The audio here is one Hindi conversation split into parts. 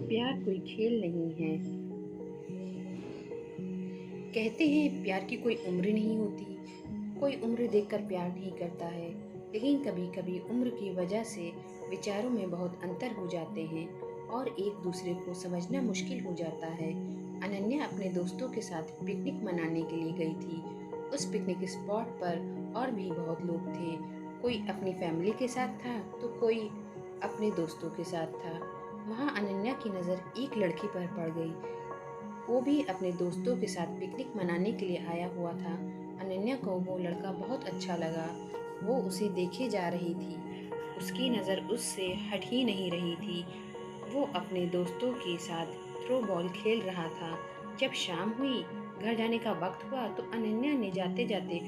प्यार कोई खेल नहीं है। कहते हैं प्यार की कोई उम्र नहीं होती, कोई उम्र देखकर प्यार नहीं करता है। लेकिन कभी कभी उम्र की वजह से विचारों में बहुत अंतर हो जाते हैं और एक दूसरे को समझना मुश्किल हो जाता है। अनन्या अपने दोस्तों के साथ पिकनिक मनाने के लिए गई थी। उस पिकनिक स्पॉट पर और भी बहुत लोग थे। कोई अपनी फैमिली के साथ था तो कोई अपने दोस्तों के साथ था। वहाँ अनन्या की नज़र एक लड़की पर पड़ गई। वो भी अपने दोस्तों के साथ पिकनिक मनाने के लिए आया हुआ था। अनन्या को वो लड़का बहुत अच्छा लगा। वो उसे देखे जा रही थी। उसकी नज़र उससे हट ही नहीं रही थी। वो अपने दोस्तों के साथ थ्रो बॉल खेल रहा था। जब शाम हुई, घर जाने का वक्त हुआ तो अनन्या ने जाते जाते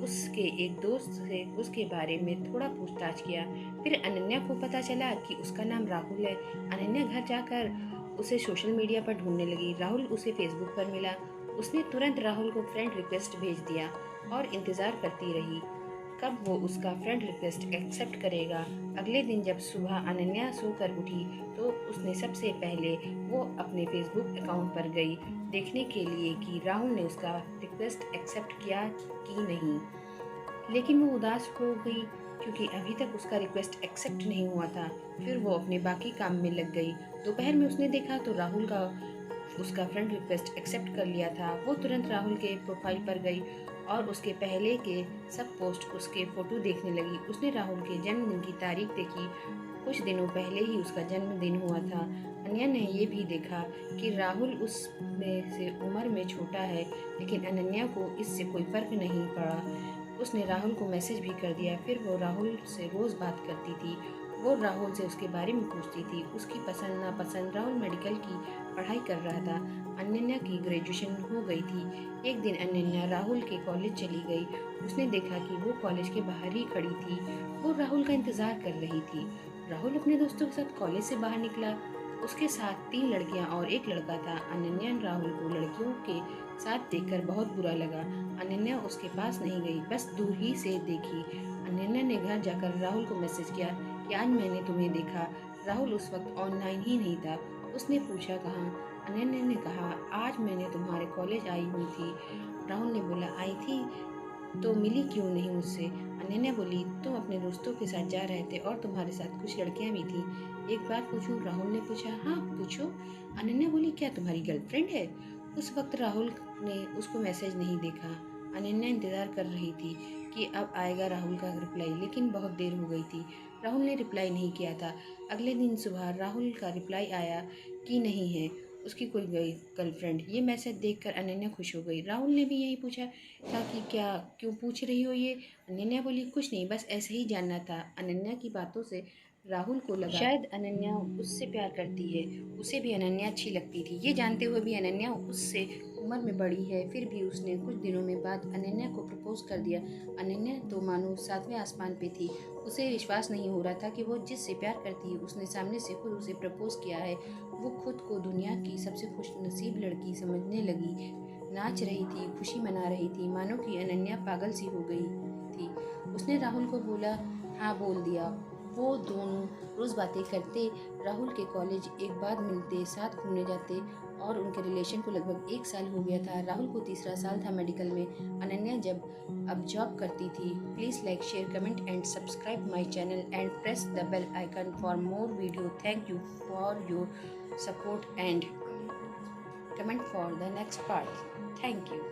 उसके एक दोस्त से उसके बारे में थोड़ा पूछताछ किया। फिर अनन्या को पता चला कि उसका नाम राहुल है। अनन्या घर जाकर उसे सोशल मीडिया पर ढूंढने लगी। राहुल उसे फेसबुक पर मिला। उसने तुरंत राहुल को फ्रेंड रिक्वेस्ट भेज दिया और इंतज़ार करती रही कब वो उसका फ्रेंड रिक्वेस्ट एक्सेप्ट करेगा। अगले दिन जब सुबह अनन्या सोकर उठी तो उसने सबसे पहले वो अपने फेसबुक अकाउंट पर गई देखने के लिए कि राहुल ने उसका रिक्वेस्ट एक्सेप्ट किया कि नहीं। लेकिन वो उदास हो गई क्योंकि अभी तक उसका रिक्वेस्ट एक्सेप्ट नहीं हुआ था। फिर वो अपने बाकी काम में लग गई। दोपहर में उसने देखा तो राहुल का उसका फ्रेंड रिक्वेस्ट एक्सेप्ट कर लिया था। वो तुरंत राहुल के प्रोफाइल पर गई और उसके पहले के सब पोस्ट उसके फ़ोटो देखने लगी। उसने राहुल के जन्मदिन की तारीख देखी। कुछ दिनों पहले ही उसका जन्मदिन हुआ था। अनन्या ने ये भी देखा कि राहुल उसमें से उम्र में छोटा है, लेकिन अनन्या को इससे कोई फ़र्क नहीं पड़ा। उसने राहुल को मैसेज भी कर दिया। फिर वो राहुल से रोज़ बात करती थी। वो राहुल से उसके बारे में पूछती थी, उसकी पसंद नापसंद। राहुल मेडिकल की पढ़ाई कर रहा था। अनन्या की ग्रेजुएशन हो गई थी। एक दिन अनन्या राहुल के कॉलेज चली गई। उसने देखा कि वो कॉलेज के बाहर ही खड़ी थी। वो राहुल का इंतज़ार कर रही थी। राहुल अपने दोस्तों के साथ कॉलेज से बाहर निकला। उसके साथ 3 लड़कियां और एक लड़का था। अनन्या ने राहुल को लड़कियों के साथ देखकर बहुत बुरा लगा। अनन्या उसके पास नहीं गई, बस दूर ही से देखी। अनन्या ने घर जाकर राहुल को मैसेज किया कि आज मैंने तुम्हें देखा। राहुल उस वक्त ऑनलाइन ही नहीं था। उसने पूछा कहाँ। अनन्या ने कहा आज मैंने तुम्हारे कॉलेज आई हुई थी। राहुल ने बोला आई थी तो मिली क्यों नहीं मुझसे। अनन्या बोली तुम अपने दोस्तों के साथ जा रहे थे और तुम्हारे साथ कुछ लड़कियां भी थी। एक बार पूछूं। राहुल ने पूछा हाँ पूछो। अनन्या बोली क्या तुम्हारी गर्लफ्रेंड है। उस वक्त राहुल ने उसको मैसेज नहीं देखा। अनन्या इंतज़ार कर रही थी कि अब आएगा राहुल का रिप्लाई, लेकिन बहुत देर हो गई थी। राहुल ने रिप्लाई नहीं किया था। अगले दिन सुबह राहुल का रिप्लाई आया कि नहीं है उसकी कोई गर्लफ्रेंड। ये मैसेज देखकर अनन्या खुश हो गई। राहुल ने भी यही पूछा था कि क्या क्यों पूछ रही हो ये। अनन्या बोली कुछ नहीं, बस ऐसे ही जानना था। अनन्या की बातों से राहुल को लगा शायद अनन्या उससे प्यार करती है। उसे भी अनन्या अच्छी लगती थी। ये जानते हुए भी अनन्या उससे उम्र में बड़ी है, फिर भी उसने कुछ दिनों में बाद अनन्या को प्रपोज कर दिया। अनन्या तो मानो 7वें आसमान पे थी। उसे विश्वास नहीं हो रहा था कि वो जिससे प्यार करती है उसने सामने से खुद उसे प्रपोज किया है। वो खुद को दुनिया की सबसे खुशनसीब लड़की समझने लगी। नाच रही थी, खुशी मना रही थी, मानो कि अनन्या पागल सी हो गई थी। उसने राहुल को बोला हाँ बोल दिया। वो दोनों रोज़ बातें करते, राहुल के कॉलेज एक बार मिलते, साथ घूमने जाते और उनके रिलेशन को लगभग 1 साल हो गया था। राहुल को तीसरा साल था मेडिकल में। अनन्या जब अब जॉब करती थी। Please like share comment and subscribe my channel and press the bell icon for more video. Thank you for your support and comment for the next part. Thank you.